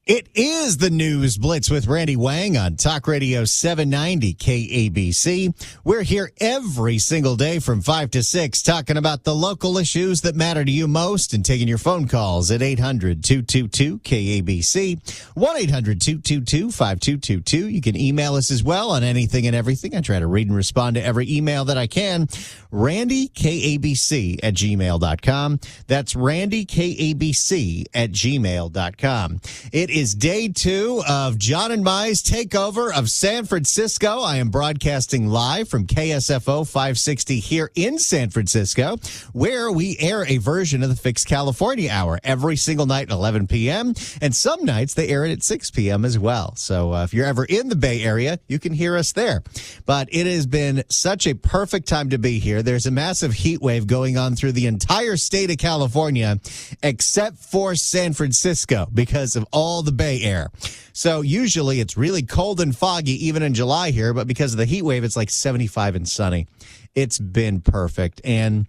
It is the News Blitz with Randy Wang on Talk Radio 790 KABC. We're here every single day from 5 to 6 talking about the local issues that matter to you most and taking your phone calls at 800-222-KABC, 1-800-222-5222. You can email us as well on anything and everything. I try to read and respond to every email that I can. RandyKABC@gmail.com. That's RandyKABC@gmail.com. It is day 2 of John and Mai's takeover of San Francisco. I am broadcasting live from KSFO 560 here in San Francisco, where we air a version of the Fix California Hour every single night at 11 p.m. And some nights they air it at 6 p.m. as well. So if you're ever in the Bay Area, you can hear us there. But it has been such a perfect time to be here. There's a massive heat wave going on through the entire state of California, except for San Francisco, because of all the Bay Air. So usually it's really cold and foggy even in July here, but because of the heat wave, it's like 75 and sunny. It's been perfect. And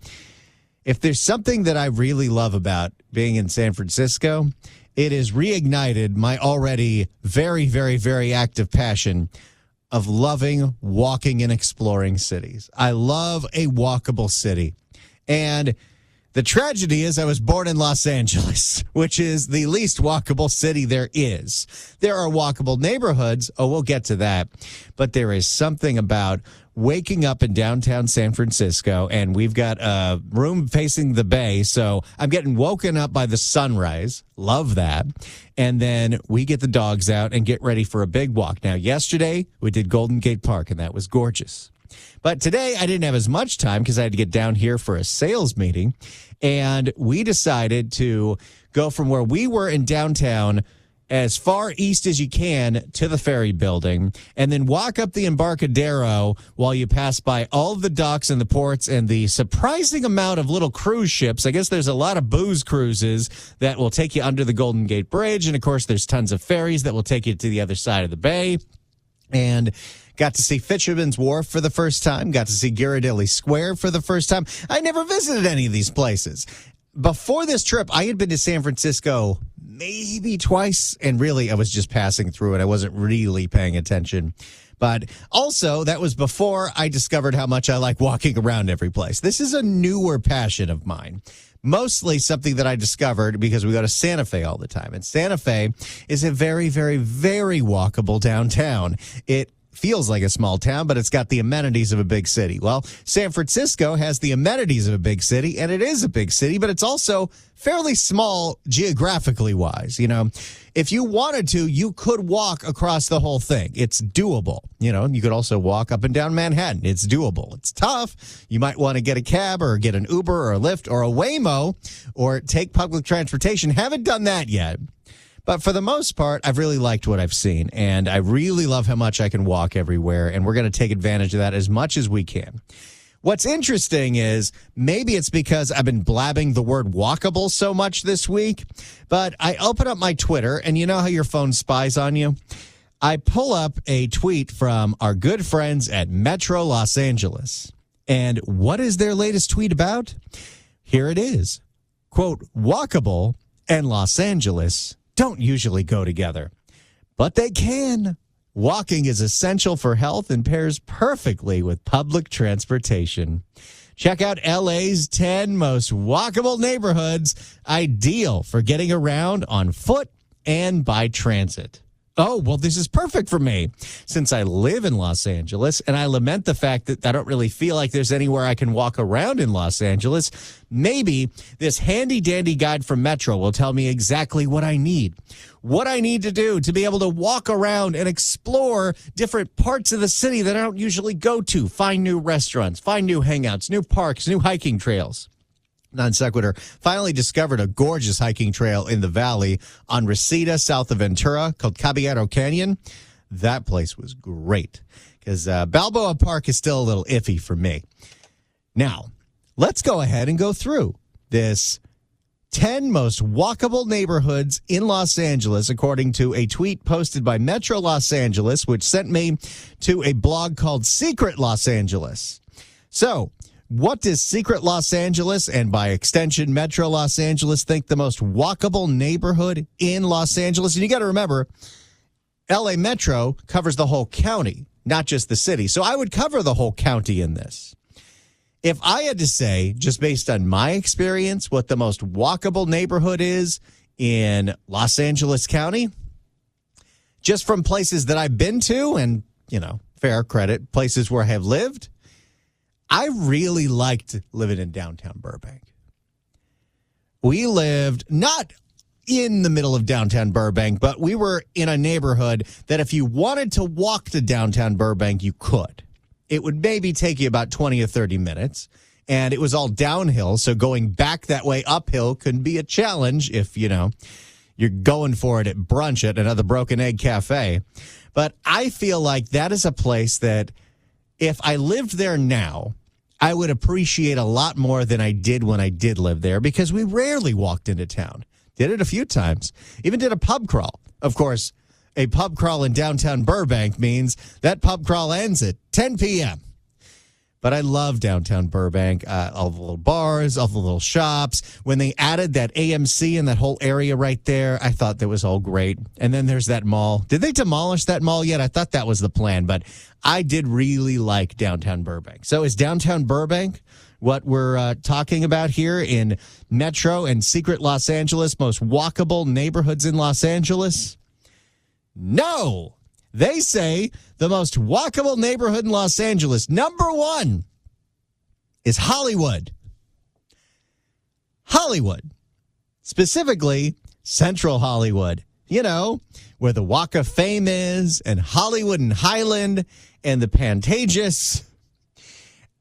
if there's something that I really love about being in San Francisco, it has reignited my already very, very, very active passion of loving walking and exploring cities. I love a walkable city. And the tragedy is I was born in Los Angeles, which is the least walkable city there is. There are walkable neighborhoods. Oh, we'll get to that. But there is something about waking up in downtown San Francisco, and we've got a room facing the bay, so I'm getting woken up by the sunrise. Love that. And then we get the dogs out and get ready for a big walk. Now, yesterday we did Golden Gate Park, and that was gorgeous. But today I didn't have as much time because I had to get down here for a sales meeting. And we decided to go from where we were in downtown as far east as you can to the ferry building and then walk up the Embarcadero while you pass by all of the docks and the ports and the surprising amount of little cruise ships. I guess there's a lot of booze cruises that will take you under the Golden Gate Bridge. And, of course, there's tons of ferries that will take you to the other side of the bay. And got to see Fisherman's Wharf for the first time. Got to see Ghirardelli Square for the first time. I never visited any of these places. Before this trip, I had been to San Francisco maybe twice, and really I was just passing through and I wasn't really paying attention. But also, that was before I discovered how much I like walking around every place. This is a newer passion of mine. Mostly something that I discovered because we go to Santa Fe all the time. And Santa Fe is a very, very, very walkable downtown. It feels like a small town, but it's got the amenities of a big city. Well, San Francisco has the amenities of a big city, and it is a big city, but it's also fairly small geographically wise. You know, if you wanted to, you could walk across the whole thing. It's doable. You know, you could also walk up and down Manhattan. It's doable. It's tough. You might want to get a cab or get an Uber or a Lyft or a Waymo or take public transportation. Haven't done that yet. But for the most part, I've really liked what I've seen, and I really love how much I can walk everywhere, and we're going to take advantage of that as much as we can. What's interesting is maybe it's because I've been blabbing the word walkable so much this week, but I open up my Twitter, and you know how your phone spies on you? I pull up a tweet from our good friends at Metro Los Angeles. And what is their latest tweet about? Here it is. Quote, walkable and Los Angeles don't usually go together, but they can. Walking is essential for health and pairs perfectly with public transportation. Check out LA's 10 most walkable neighborhoods, ideal for getting around on foot and by transit. Oh, well, this is perfect for me since I live in Los Angeles, and I lament the fact that I don't really feel like there's anywhere I can walk around in Los Angeles. Maybe this handy-dandy guide from Metro will tell me exactly what I need to do to be able to walk around and explore different parts of the city that I don't usually go to, find new restaurants, find new hangouts, new parks, new hiking trails. Non sequitur, finally discovered a gorgeous hiking trail in the valley on Reseda, south of Ventura, called Caballero Canyon. That place was great because Balboa Park is still a little iffy for me. Now, let's go ahead and go through this 10 most walkable neighborhoods in Los Angeles, according to a tweet posted by Metro Los Angeles, which sent me to a blog called Secret Los Angeles. So, What does Secret Los Angeles, and by extension Metro Los Angeles, think the most walkable neighborhood in Los Angeles? And you got to remember, LA Metro covers the whole county, not just the city. So I would cover the whole county in this. If I had to say, just based on my experience, what the most walkable neighborhood is in Los Angeles County, just from places that I've been to and, fair credit, places where I have lived, I really liked living in downtown Burbank. We lived not in the middle of downtown Burbank, but we were in a neighborhood that if you wanted to walk to downtown Burbank, you could. It would maybe take you about 20 or 30 minutes, and it was all downhill, so going back that way uphill could be a challenge if, you're going for it at brunch at another Broken Egg Cafe. But I feel like that is a place that if I lived there now, I would appreciate a lot more than I did when I did live there, because we rarely walked into town. Did it a few times. Even did a pub crawl. Of course, a pub crawl in downtown Burbank means that pub crawl ends at 10 p.m. But I love downtown Burbank, all the little bars, all the little shops. When they added that AMC in that whole area right there, I thought that was all great. And then there's that mall. Did they demolish that mall yet? I thought that was the plan, but I did really like downtown Burbank. So is downtown Burbank what we're talking about here in Metro and Secret Los Angeles, most walkable neighborhoods in Los Angeles? No. They say the most walkable neighborhood in Los Angeles, number one, is Hollywood. Hollywood. Specifically, Central Hollywood. Where the Walk of Fame is, and Hollywood and Highland, and the Pantages.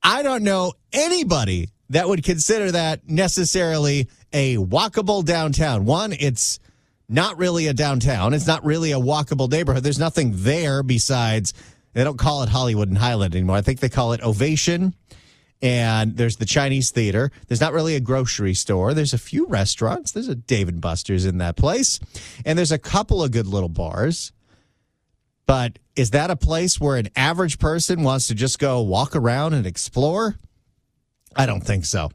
I don't know anybody that would consider that necessarily a walkable downtown. One, it's not really a downtown. It's not really a walkable neighborhood. There's nothing there besides, they don't call it Hollywood and Highland anymore. I think they call it Ovation. And there's the Chinese Theater. There's not really a grocery store. There's a few restaurants. There's a Dave & Buster's in that place. And there's a couple of good little bars. But is that a place where an average person wants to just go walk around and explore? I don't think so.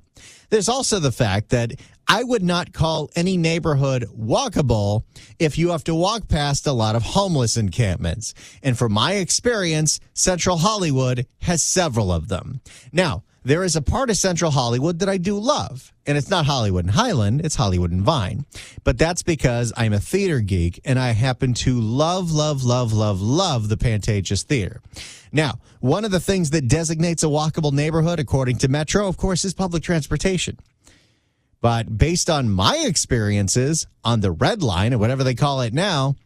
There's also the fact that I would not call any neighborhood walkable if you have to walk past a lot of homeless encampments. And from my experience, Central Hollywood has several of them. Now, there is a part of Central Hollywood that I do love, and it's not Hollywood and Highland, it's Hollywood and Vine. But that's because I'm a theater geek, and I happen to love the Pantages Theater. Now, one of the things that designates a walkable neighborhood, according to Metro, of course, is public transportation. But based on my experiences on the Red Line, or whatever they call it now,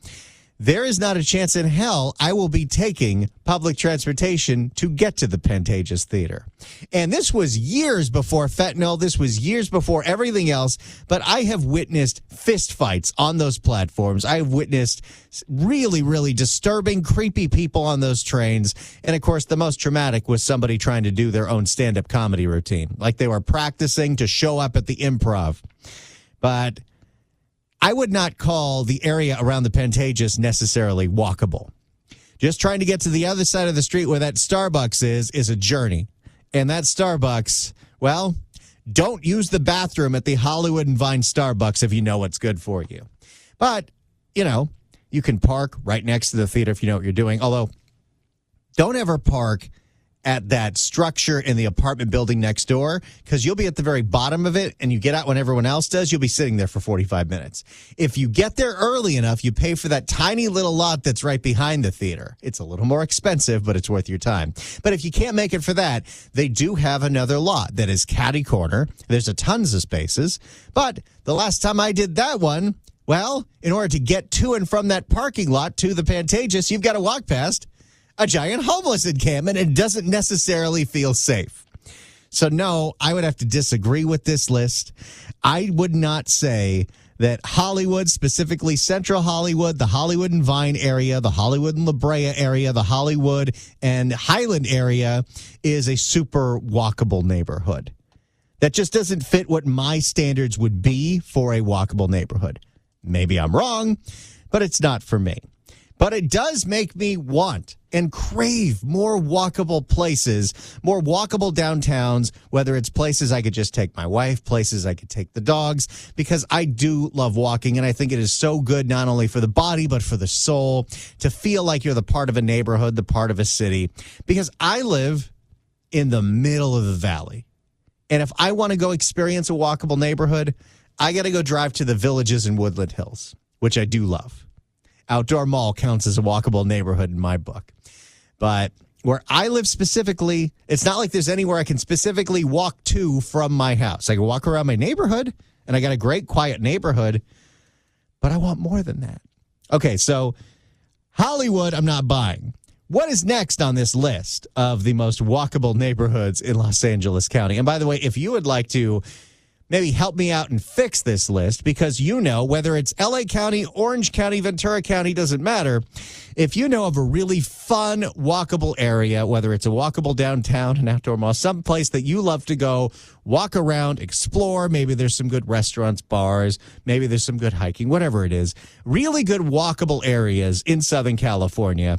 there is not a chance in hell I will be taking public transportation to get to the Pantages Theater. And this was years before fentanyl. This was years before everything else. But I have witnessed fistfights on those platforms. I have witnessed really, really disturbing, creepy people on those trains. And, of course, the most traumatic was somebody trying to do their own stand-up comedy routine, like they were practicing to show up at the Improv. But I would not call the area around the Pantages necessarily walkable. Just trying to get to the other side of the street where that Starbucks is a journey. And that Starbucks, well, don't use the bathroom at the Hollywood and Vine Starbucks if you know what's good for you. But, you can park right next to the theater if you know what you're doing. Although, don't ever park at that structure in the apartment building next door, because you'll be at the very bottom of it and you get out when everyone else does. You'll be sitting there for 45 minutes. If you get there early enough, you pay for that tiny little lot that's right behind the theater. It's a little more expensive, but it's worth your time. But if you can't make it for that, they do have another lot that is catty corner. There's a tons of spaces. But the last time I did that one, well, in order to get to and from that parking lot to the Pantages, you've got to walk past a giant homeless encampment, and doesn't necessarily feel safe. So no, I would have to disagree with this list. I would not say that Hollywood, specifically Central Hollywood, the Hollywood and Vine area, the Hollywood and La Brea area, the Hollywood and Highland area is a super walkable neighborhood. That just doesn't fit what my standards would be for a walkable neighborhood. Maybe I'm wrong, but it's not for me. But it does make me want and crave more walkable places, more walkable downtowns, whether it's places I could just take my wife, places I could take the dogs, because I do love walking, and I think it is so good not only for the body, but for the soul, to feel like you're the part of a neighborhood, the part of a city, because I live in the middle of the valley. And if I want to go experience a walkable neighborhood, I got to go drive to the Villages in Woodland Hills, which I do love. Outdoor Mall counts as a walkable neighborhood in my book. But where I live specifically, it's not like there's anywhere I can specifically walk to from my house. I can walk around my neighborhood, and I got a great, quiet neighborhood, but I want more than that. Okay, so Hollywood, I'm not buying. What is next on this list of the most walkable neighborhoods in Los Angeles County? And by the way, if you would like to maybe help me out and fix this list, because whether it's LA County, Orange County, Ventura County, doesn't matter. If you know of a really fun, walkable area, whether it's a walkable downtown, an outdoor mall, some place that you love to go, walk around, explore, maybe there's some good restaurants, bars, maybe there's some good hiking, whatever it is, really good walkable areas in Southern California,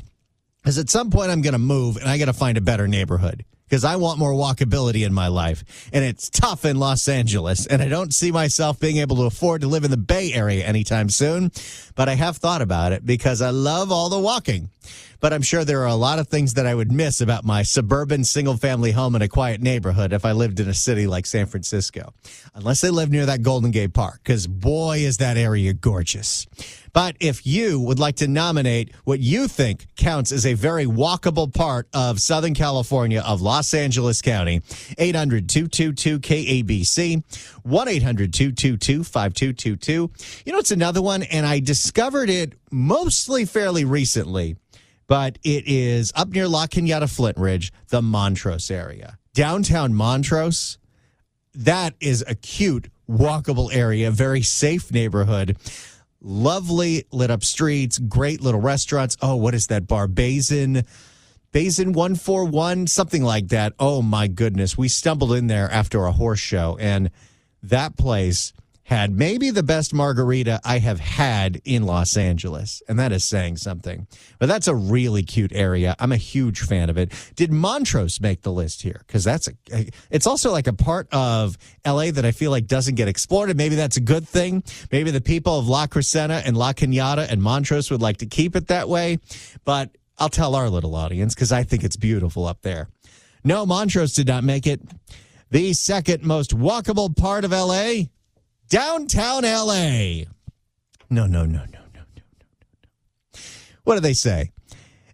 because at some point I'm going to move and I got to find a better neighborhood, because I want more walkability in my life. And it's tough in Los Angeles, and I don't see myself being able to afford to live in the Bay Area anytime soon. But I have thought about it because I love all the walking. But I'm sure there are a lot of things that I would miss about my suburban single-family home in a quiet neighborhood if I lived in a city like San Francisco. Unless I live near that Golden Gate Park, because boy, is that area gorgeous. But if you would like to nominate what you think counts as a very walkable part of Southern California, of Los Angeles County, 800-222-KABC, 1-800-222-5222. You know, it's another one, and I discovered it mostly fairly recently, but it is up near La Cañada Flintridge, the Montrose area. Downtown Montrose, that is a cute, walkable area, very safe neighborhood. Lovely lit up streets, great little restaurants. Oh, what is that bar? Basin 141, something like that. Oh, my goodness. We stumbled in there after a horse show, and that place had maybe the best margarita I have had in Los Angeles, and that is saying something. But that's a really cute area. I'm a huge fan of it. Did Montrose make the list here? Because it's also like a part of L.A. that I feel like doesn't get explored, and maybe that's a good thing. Maybe the people of La Crescenta and La Cañada and Montrose would like to keep it that way, but I'll tell our little audience because I think it's beautiful up there. No, Montrose did not make it. The second most walkable part of L.A., downtown L.A. No. What do they say?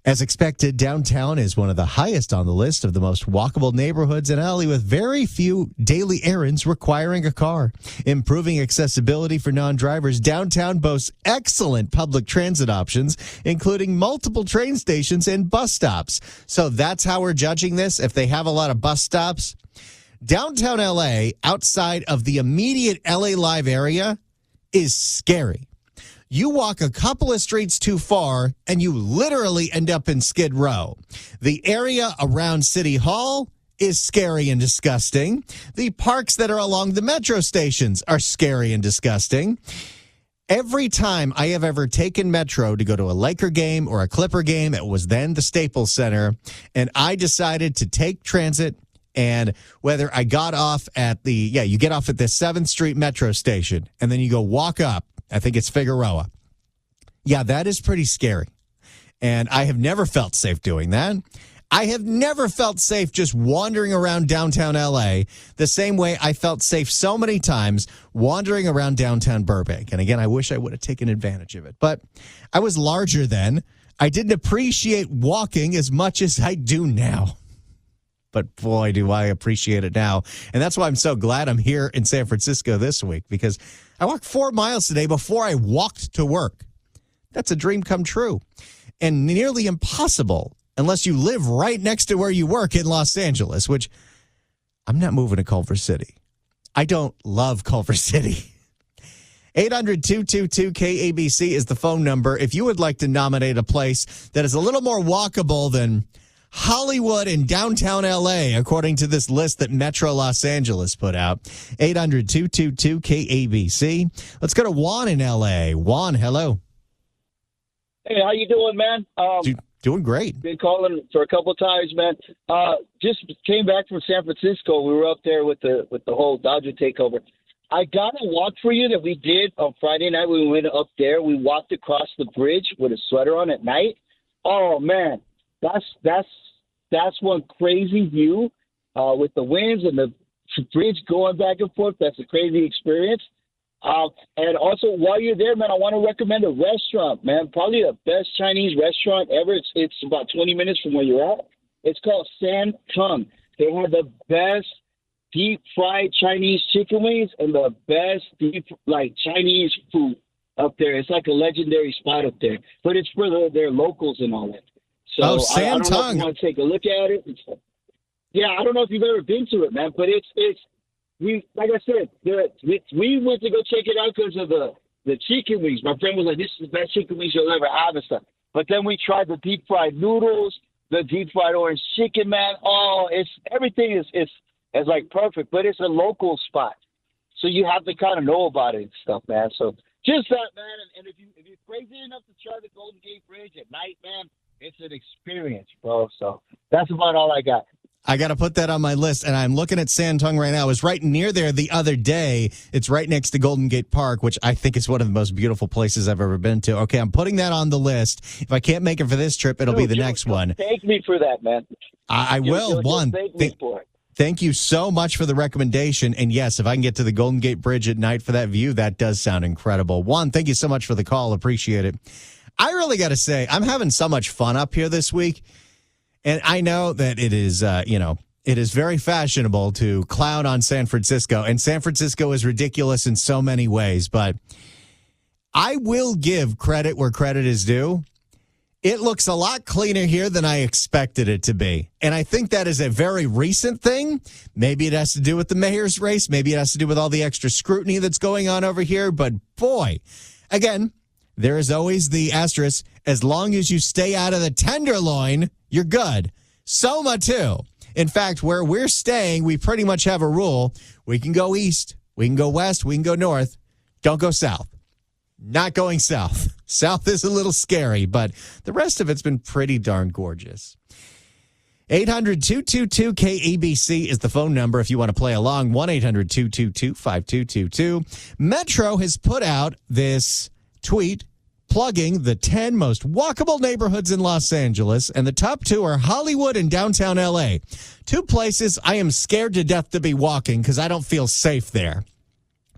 As expected, downtown is one of the highest on the list of the most walkable neighborhoods in LA, with very few daily errands requiring a car. Improving accessibility for non-drivers, downtown boasts excellent public transit options, including multiple train stations and bus stops. So that's how we're judging this. If they have a lot of bus stops, downtown LA, outside of the immediate LA Live area, is scary. You walk a couple of streets too far, and you literally end up in Skid Row. The area around City Hall is scary and disgusting. The parks that are along the metro stations are scary and disgusting. Every time I have ever taken Metro to go to a Laker game or a Clipper game, it was then the Staples Center, and I decided to take transit. And whether I got off at you get off at the 7th Street Metro station, and then you go walk up, I think it's Figueroa. Yeah, that is pretty scary. And I have never felt safe doing that. I have never felt safe just wandering around downtown LA the same way I felt safe so many times wandering around downtown Burbank. And again, I wish I would have taken advantage of it. But I was larger then. I didn't appreciate walking as much as I do now. But boy, do I appreciate it now. And that's why I'm so glad I'm here in San Francisco this week, because I walked 4 miles today before I walked to work. That's a dream come true, and nearly impossible unless you live right next to where you work in Los Angeles, which I'm not moving to Culver City. I don't love Culver City. 800-222-KABC is the phone number. If you would like to nominate a place that is a little more walkable than Hollywood and downtown L.A., according to this list that Metro Los Angeles put out. 800-222-KABC. Let's go to Juan in L.A. Juan, hello. Hey, how you doing, man? Doing great. Been calling for a couple of times, man. Just came back from San Francisco. We were up there with the whole Dodger takeover. I got a walk for you that we did on Friday night when we went up there. We walked across the bridge with a sweater on at night. Oh man, that's one crazy view with the winds and the bridge going back and forth. That's a crazy experience. And also, while you're there, man, I want to recommend a restaurant, man. Probably the best Chinese restaurant ever. It's about 20 minutes from where you're at. It's called San Tung. They have the best deep fried Chinese chicken wings and the best Chinese food up there. It's like a legendary spot up there, but it's for their locals and all that. So San I don't know if Tung. you want to take a look at it. Yeah, I don't know if you've ever been to it, man, but it's like I said, we went to go check it out because of the chicken wings. My friend was like, "This is the best chicken wings you'll ever have," and stuff. But then we tried the deep fried noodles, the deep fried orange chicken, man. Oh, everything is like perfect, but it's a local spot, so you have to kind of know about it and stuff, man. So just that, man. And if you're crazy enough to try the Golden Gate Bridge at night, man, it's an experience, bro. So that's about all I got. I got to put that on my list, and I'm looking at San Tung right now. I was right near there the other day. It's right next to Golden Gate Park, which I think is one of the most beautiful places I've ever been to. Okay, I'm putting that on the list. If I can't make it for this trip, it'll be the next one. Thank me for that, man. I will. Thank you so much for the recommendation. And yes, if I can get to the Golden Gate Bridge at night for that view, that does sound incredible. Juan, thank you so much for the call. Appreciate it. I really got to say, I'm having so much fun up here this week. And I know that it is, it is very fashionable to clown on San Francisco. And San Francisco is ridiculous in so many ways. But I will give credit where credit is due. It looks a lot cleaner here than I expected it to be. And I think that is a very recent thing. Maybe it has to do with the mayor's race. Maybe it has to do with all the extra scrutiny that's going on over here. But boy, again, there is always the asterisk. As long as you stay out of the Tenderloin, you're good. Soma, too. In fact, where we're staying, we pretty much have a rule. We can go east, we can go west, we can go north. Don't go south. Not going south. South is a little scary, but the rest of it's been pretty darn gorgeous. 800-222-KABC is the phone number if you want to play along. 1-800-222-5222. Metro has put out this tweet plugging the 10 most walkable neighborhoods in Los Angeles, and the top two are Hollywood and downtown LA. Two places I am scared to death to be walking because I don't feel safe there.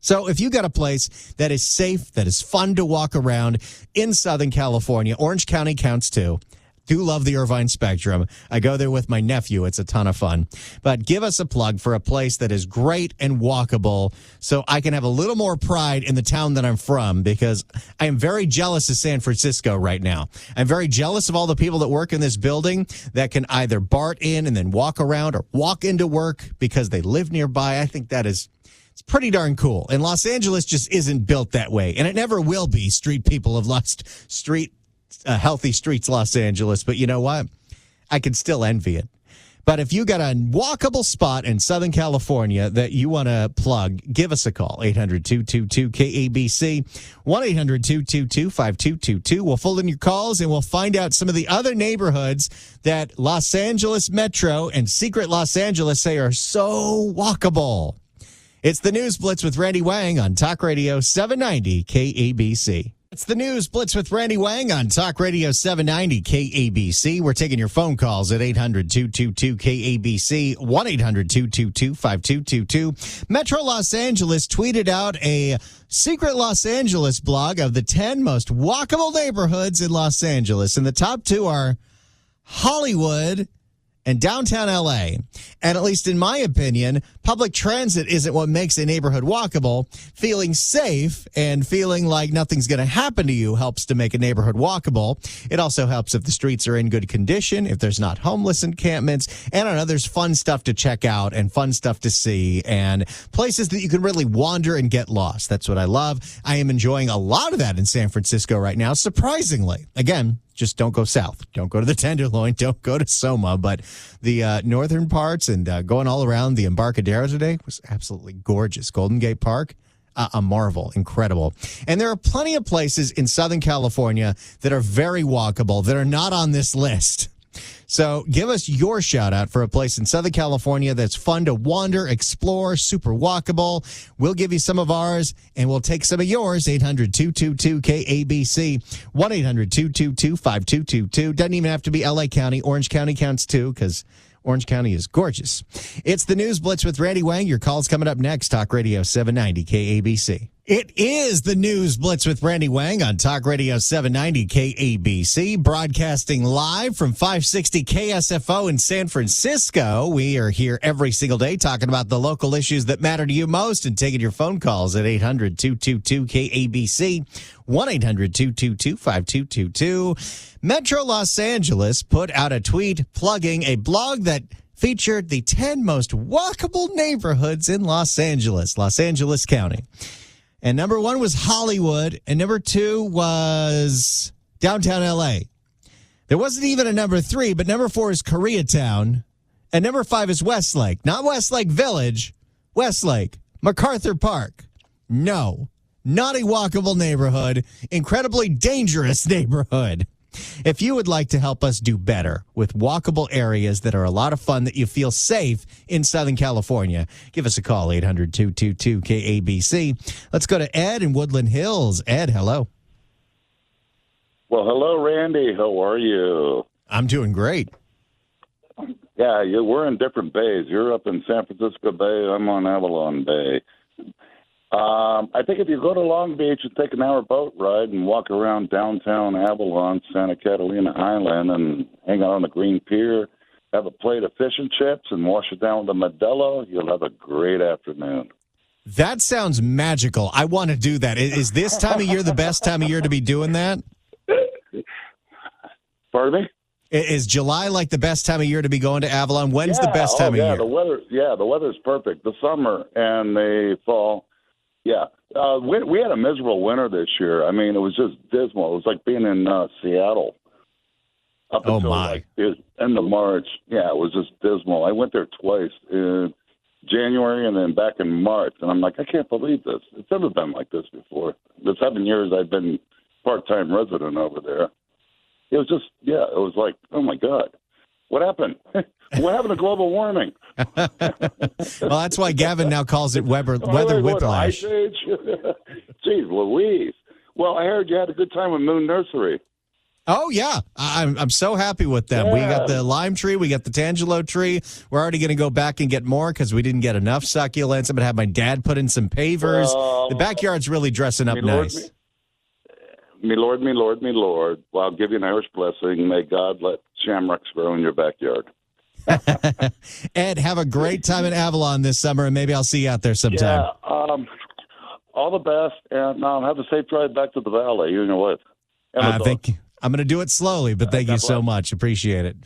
So if you got a place that is safe, that is fun to walk around in Southern California, Orange County counts too. Do love the Irvine Spectrum. I go there with my nephew. It's a ton of fun. But give us a plug for a place that is great and walkable so I can have a little more pride in the town that I'm from, because I am very jealous of San Francisco right now. I'm very jealous of all the people that work in this building that can either BART in and then walk around or walk into work because they live nearby. I think that is... it's pretty darn cool. And Los Angeles just isn't built that way. And it never will be. Street people have lost healthy streets, Los Angeles. But you know what? I can still envy it. But if you got a walkable spot in Southern California that you want to plug, give us a call. 800-222-KABC, 1-800-222-5222. We'll fold in your calls and we'll find out some of the other neighborhoods that Los Angeles Metro and Secret Los Angeles say are so walkable. It's the News Blitz with Randy Wang on Talk Radio 790 KABC. It's the News Blitz with Randy Wang on Talk Radio 790 KABC. We're taking your phone calls at 800-222-KABC, 1-800-222-5222. Metro Los Angeles tweeted out a Secret Los Angeles blog of the 10 most walkable neighborhoods in Los Angeles. And the top two are Hollywood and downtown LA. And at least in my opinion, public transit isn't what makes a neighborhood walkable. Feeling safe and feeling like nothing's going to happen to you helps to make a neighborhood walkable. It also helps if the streets are in good condition, if there's not homeless encampments, and I know there's fun stuff to check out and fun stuff to see and places that you can really wander and get lost. That's what I love. I am enjoying a lot of that in San Francisco right now, surprisingly. Again, just don't go south. Don't go to the Tenderloin. Don't go to Soma. But the northern parts and going all around the Embarcadero today was absolutely gorgeous. Golden Gate Park, a marvel. Incredible. And there are plenty of places in Southern California that are very walkable that are not on this list. So give us your shout out for a place in Southern California that's fun to wander, explore, super walkable. We'll give you some of ours, and we'll take some of yours. 800-222-KABC, 1-800-222-5222. Doesn't even have to be L.A. County. Orange County counts too, because Orange County is gorgeous. It's the News Blitz with Randy Wang. Your call's coming up next. Talk Radio 790 KABC. It is the News Blitz with Randy Wang on Talk Radio 790 KABC, broadcasting live from 560 KSFO in San Francisco. We are here every single day talking about the local issues that matter to you most and taking your phone calls at 800-222-KABC, 1-800-222-5222. Metro Los Angeles put out a tweet plugging a blog that featured the 10 most walkable neighborhoods in Los Angeles County. And number 1 was Hollywood, and number 2 was downtown L.A. There wasn't even a number 3, but number 4 is Koreatown, and number 5 is Westlake. Not Westlake Village, Westlake, MacArthur Park. No, not a walkable neighborhood, incredibly dangerous neighborhood. If you would like to help us do better with walkable areas that are a lot of fun, that you feel safe in Southern California, give us a call, 800-222-KABC. Let's go to Ed in Woodland Hills. Ed, hello. Well, hello, Randy. How are you? I'm doing great. Yeah, we're in different bays. You're up in San Francisco Bay. I'm on Avalon Bay. I think if you go to Long Beach and take an hour boat ride and walk around downtown Avalon, Santa Catalina Island, and hang out on the Green Pier, have a plate of fish and chips and wash it down with a Modelo, you'll have a great afternoon. That sounds magical. I want to do that. Is this time of year the best time of year to be doing that? Pardon me? Is July like the best time of year to be going to Avalon? When's the best time of year? The weather's perfect. The summer and the fall. Yeah. We had a miserable winter this year. I mean, it was just dismal. It was like being in Seattle up until like the end of March. Yeah, it was just dismal. I went there twice in January and then back in March, and I'm like, I can't believe this. It's never been like this before. The 7 years I've been part-time resident over there. It was just, it was like, oh, my God. What happened? What happened to global warming? Well, that's why Gavin now calls it weather whiplash. Ice age? Jeez Louise. Well, I heard you had a good time with Moon Nursery. Oh, yeah. I'm so happy with them. Yeah. We got the lime tree. We got the Tangelo tree. We're already going to go back and get more because we didn't get enough succulents. I'm going to have my dad put in some pavers. The backyard's really dressing up nice. Me Lord, me Lord, me Lord. Well, I'll give you an Irish blessing. May God let shamrocks grow in your backyard. Ed, have a great time in Avalon this summer, and maybe I'll see you out there sometime. Yeah, all the best, and have a safe drive back to the valley, you and your wife. Thank you. I'm going to do it slowly, but thank you so much. Appreciate it.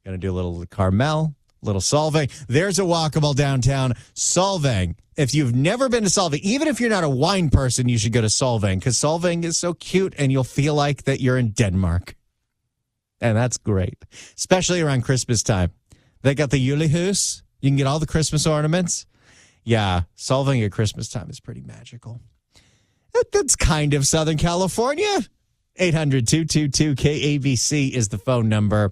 Going to do a little Carmel, little Solvang. There's a walkable downtown. Solvang. If you've never been to Solvang, even if you're not a wine person, you should go to Solvang because Solvang is so cute and you'll feel like that you're in Denmark. And that's great, especially around Christmas time. They got the julehus. You can get all the Christmas ornaments. Yeah, Solvang at Christmas time is pretty magical. That's kind of Southern California. 800-222-KABC is the phone number.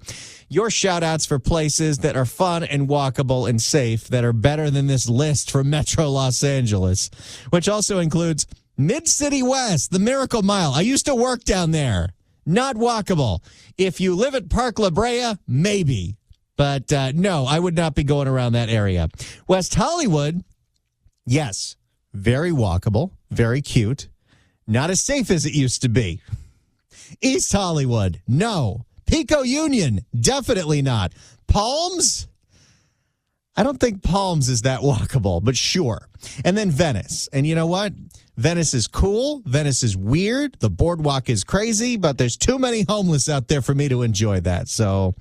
Your shout-outs for places that are fun and walkable and safe that are better than this list from Metro Los Angeles, which also includes Mid-City West, the Miracle Mile. I used to work down there. Not walkable. If you live at Park La Brea, maybe. But no, I would not be going around that area. West Hollywood, yes, very walkable, very cute. Not as safe as it used to be. East Hollywood, no. Pico Union, definitely not. Palms? I don't think Palms is that walkable, but sure. And then Venice. And you know what? Venice is cool. Venice is weird. The boardwalk is crazy, but there's too many homeless out there for me to enjoy that. So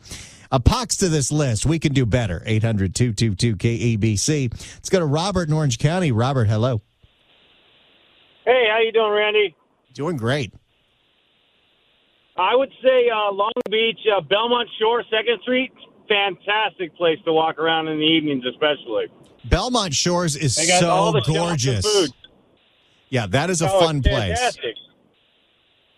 a pox to this list. We can do better. 800-222-KABC. Let's go to Robert in Orange County. Robert, hello. Hey, how you doing, Randy? Doing great. I would say Long Beach, Belmont Shore, 2nd Street, fantastic place to walk around in the evenings, especially. Belmont Shores is they got so all the gorgeous. Shops and food. Yeah, that is a Oh, fun it's place. fantastic.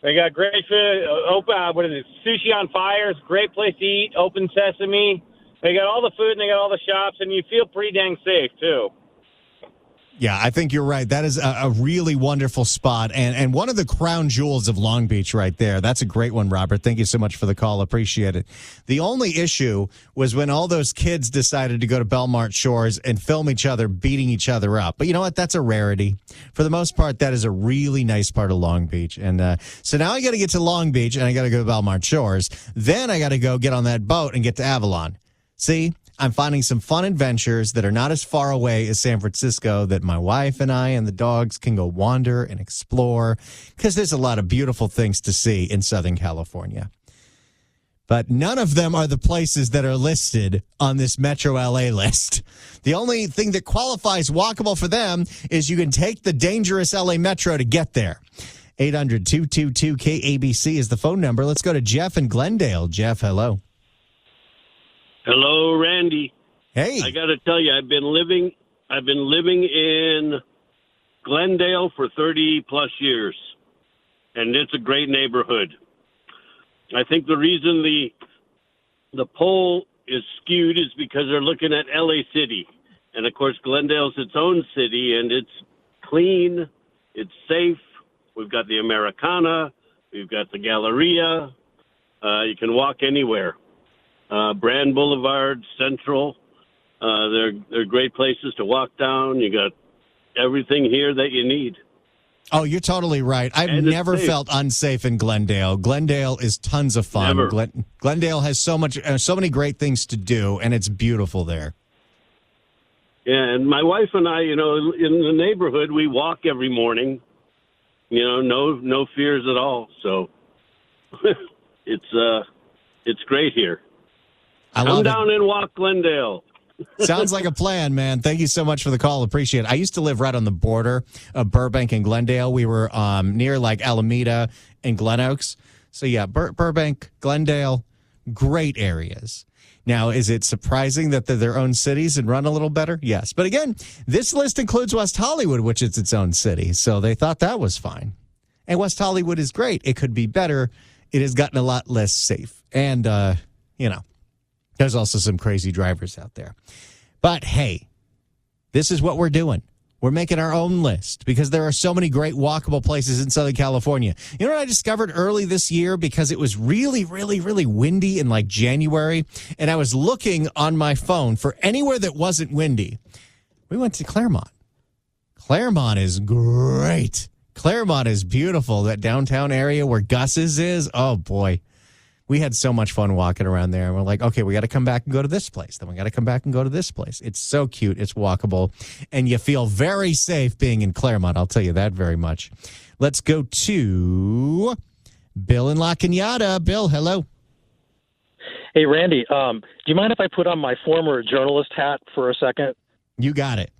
They got great food, open, what is it, sushi on fire. It's a great place to eat, open sesame. They got all the food and they got all the shops, and you feel pretty dang safe, too. Yeah, I think you're right. That is a really wonderful spot and one of the crown jewels of Long Beach right there. That's a great one, Robert. Thank you so much for the call. Appreciate it. The only issue was when all those kids decided to go to Belmont Shores and film each other beating each other up. But you know what? That's a rarity. For the most part, that is a really nice part of Long Beach. And so now I got to get to Long Beach and I got to go to Belmont Shores. Then I got to go get on that boat and get to Avalon. See? I'm finding some fun adventures that are not as far away as San Francisco that my wife and I and the dogs can go wander and explore because there's a lot of beautiful things to see in Southern California. But none of them are the places that are listed on this Metro LA list. The only thing that qualifies walkable for them is you can take the dangerous LA Metro to get there. 800-222-KABC is the phone number. Let's go to Jeff in Glendale. Jeff, hello. Hello, Randy. Hey. I got to tell you, I've been living in Glendale for 30 plus years, and it's a great neighborhood. I think the reason the poll is skewed is because they're looking at LA City, and of course Glendale's its own city, and it's clean, it's safe. We've got the Americana, we've got the Galleria. You can walk anywhere. Brand Boulevard, Central. They're great places to walk down. You got everything here that you need. Oh, you're totally right. I've never felt unsafe in Glendale. Glendale is tons of fun. Glendale has so many great things to do, and it's beautiful there. Yeah, and my wife and I, in the neighborhood, we walk every morning. No fears at all. So it's great here. Come down and walk Glendale. Sounds like a plan, man. Thank you so much for the call. Appreciate it. I used to live right on the border of Burbank and Glendale. We were near like Alameda and Glen Oaks. So, yeah, Burbank, Glendale, great areas. Now, is it surprising that they're their own cities and run a little better? Yes. But again, this list includes West Hollywood, which is its own city. So they thought that was fine. And West Hollywood is great. It could be better. It has gotten a lot less safe. And, there's also some crazy drivers out there. But, hey, this is what we're doing. We're making our own list because there are so many great walkable places in Southern California. You know what I discovered early this year? Because it was really, really, really windy in like January, and I was looking on my phone for anywhere that wasn't windy. We went to Claremont. Claremont is great. Claremont is beautiful. That downtown area where Gus's is, oh, boy. We had so much fun walking around there. And we're like, okay, we got to come back and go to this place. Then we got to come back and go to this place. It's so cute. It's walkable. And you feel very safe being in Claremont. I'll tell you that very much. Let's go to Bill in La Cañada. Bill, hello. Hey, Randy, do you mind if I put on my former journalist hat for a second? You got it.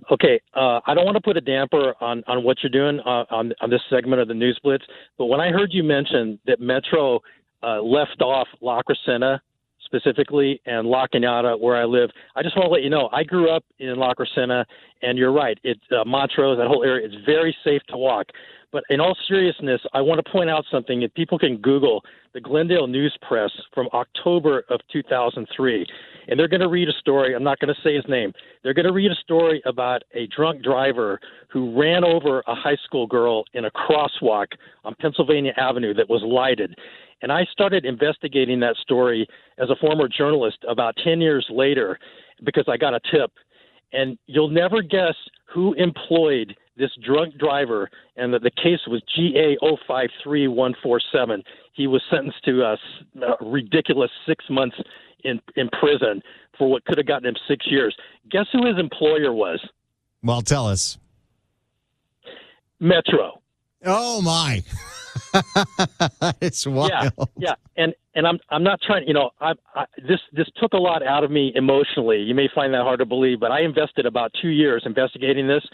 Okay, I don't want to put a damper on what you're doing on this segment of the News Blitz, but when I heard you mention that Metro left off La Crescenta specifically and La Cañada, where I live, I just want to let you know I grew up in La Crescenta, and you're right. It's Montrose, that whole area, it's very safe to walk. But in all seriousness, I want to point out something. If people can Google the Glendale News Press from October of 2003, and they're going to read a story. I'm not going to say his name. They're going to read a story about a drunk driver who ran over a high school girl in a crosswalk on Pennsylvania Avenue that was lighted. And I started investigating that story as a former journalist about 10 years later because I got a tip. And you'll never guess who employed this drunk driver, and the case was GA053147. He was sentenced to a ridiculous 6 months in prison for what could have gotten him 6 years. Guess who his employer was? Well, tell us. Metro. Oh my! It's wild. Yeah. And I'm not trying. This took a lot out of me emotionally. You may find that hard to believe, but I invested about 2 years investigating this,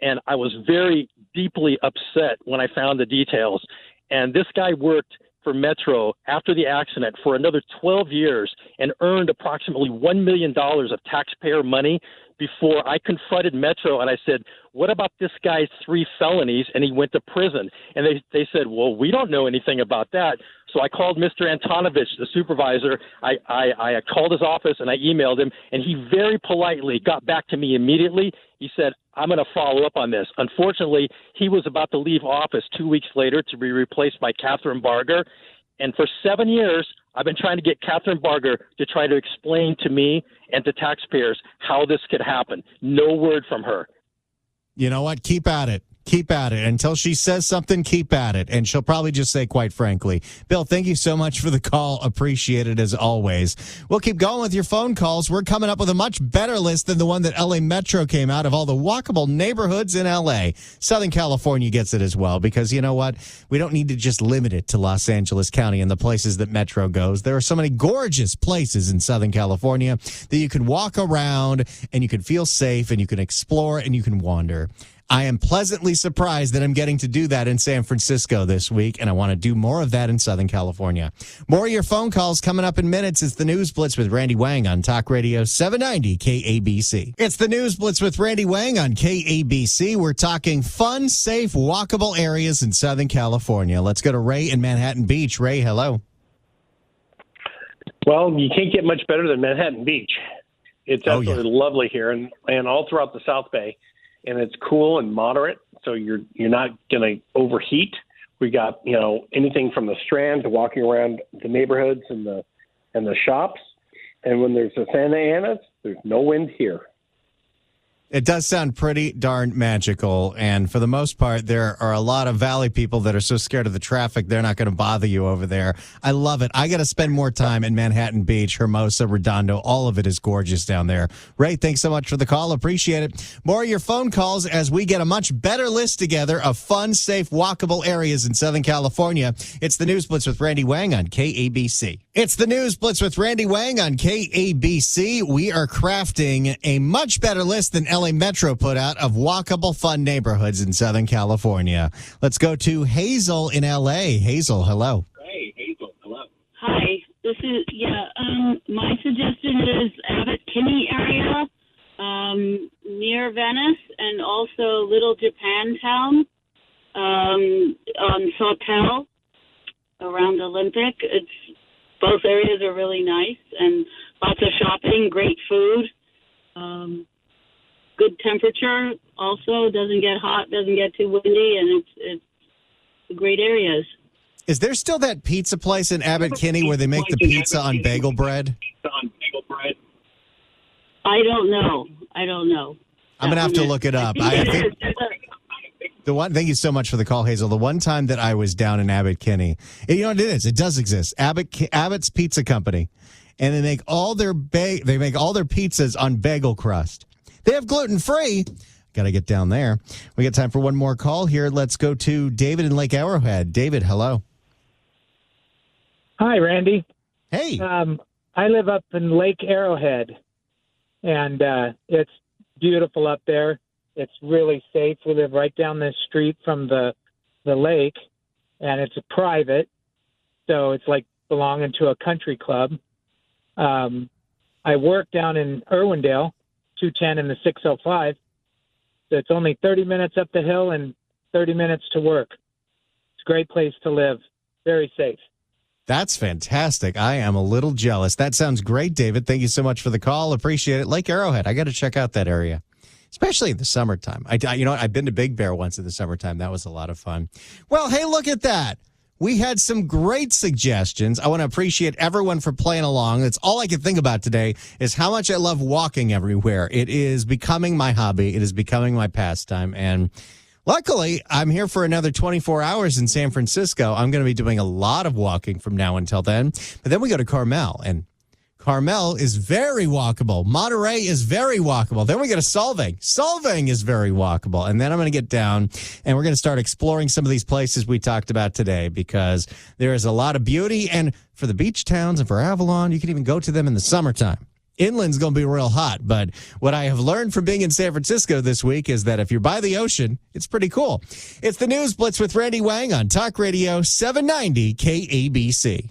and I was very deeply upset when I found the details. And this guy worked for Metro after the accident for another 12 years and earned approximately $1 million of taxpayer money before I confronted Metro and I said, what about this guy's 3 felonies? And he went to prison. And they said, well, we don't know anything about that. So I called Mr. Antonovich, the supervisor. I called his office and I emailed him, and he very politely got back to me immediately. He said, I'm going to follow up on this. Unfortunately, he was about to leave office 2 weeks later to be replaced by Catherine Barger. And for 7 years, I've been trying to get Catherine Barger to try to explain to me and to taxpayers how this could happen. No word from her. You know what? Keep at it. Keep at it. Until she says something, keep at it. And she'll probably just say, quite frankly. Bill, thank you so much for the call. Appreciate it as always. We'll keep going with your phone calls. We're coming up with a much better list than the one that LA Metro came out of all the walkable neighborhoods in LA. Southern California gets it as well, because you know what? We don't need to just limit it to Los Angeles County and the places that Metro goes. There are so many gorgeous places in Southern California that you can walk around and you can feel safe and you can explore and you can wander. I am pleasantly surprised that I'm getting to do that in San Francisco this week, and I want to do more of that in Southern California. More of your phone calls coming up in minutes. It's the News Blitz with Randy Wang on Talk Radio 790 KABC. It's the News Blitz with Randy Wang on KABC. We're talking fun, safe, walkable areas in Southern California. Let's go to Ray in Manhattan Beach. Ray, hello. Well, you can't get much better than Manhattan Beach. It's absolutely lovely here and all throughout the South Bay. And it's cool and moderate, so you're not going to overheat. We got anything from the Strand to walking around the neighborhoods and the shops. And when there's a Santa Ana's, there's no wind here. It does sound pretty darn magical, and for the most part, there are a lot of Valley people that are so scared of the traffic, they're not going to bother you over there. I love it. I got to spend more time in Manhattan Beach, Hermosa, Redondo. All of it is gorgeous down there. Ray, thanks so much for the call. Appreciate it. More of your phone calls as we get a much better list together of fun, safe, walkable areas in Southern California. It's the News Blitz with Randy Wang on KABC. It's the News Blitz with Randy Wang on KABC. We are crafting a much better list than LA Metro put out of walkable, fun neighborhoods in Southern California. Let's go to Hazel in LA. Hazel, hello. Hey, Hazel, hello. Hi, this is, my suggestion is Abbott Kinney area, near Venice, and also Little Japantown, on Sawtell, around Olympic. Both areas are really nice, and lots of shopping, great food, good temperature. Also, doesn't get hot, doesn't get too windy, and it's great areas. Is there still that pizza place in Abbott Kinney where they make the pizza on bagel bread? I don't know. I'm going to have to look it up. I think thank you so much for the call, Hazel. The one time that I was down in Abbott Kinney, you know what it is? It does exist. Abbott's Pizza Company, and they make all their pizzas on bagel crust. They have gluten-free. Got to get down there. We got time for one more call here. Let's go to David in Lake Arrowhead. David, hello. Hi, Randy. Hey. I live up in Lake Arrowhead, and it's beautiful up there. It's really safe. We live right down the street from the lake, and it's private, so it's like belonging to a country club. I work down in Irwindale, 210 and the 605. So it's only 30 minutes up the hill and 30 minutes to work. It's a great place to live. Very safe. That's fantastic. I am a little jealous. That sounds great, David. Thank you so much for the call. Appreciate it. Lake Arrowhead. I got to check out that area, especially in the summertime. You know what? I've been to Big Bear once in the summertime. That was a lot of fun. Well, hey, look at that. We had some great suggestions. I want to appreciate everyone for playing along. That's all I can think about today is how much I love walking everywhere. It is becoming my hobby. It is becoming my pastime. And luckily, I'm here for another 24 hours in San Francisco. I'm going to be doing a lot of walking from now until then. But then we go to Carmel, and Carmel is very walkable. Monterey is very walkable. Then we go to Solvang. Solvang is very walkable. And then I'm going to get down and we're going to start exploring some of these places we talked about today, because there is a lot of beauty. And for the beach towns and for Avalon, you can even go to them in the summertime. Inland's going to be real hot, but what I have learned from being in San Francisco this week is that if you're by the ocean, it's pretty cool. It's the News Blitz with Randy Wang on Talk Radio 790 KABC.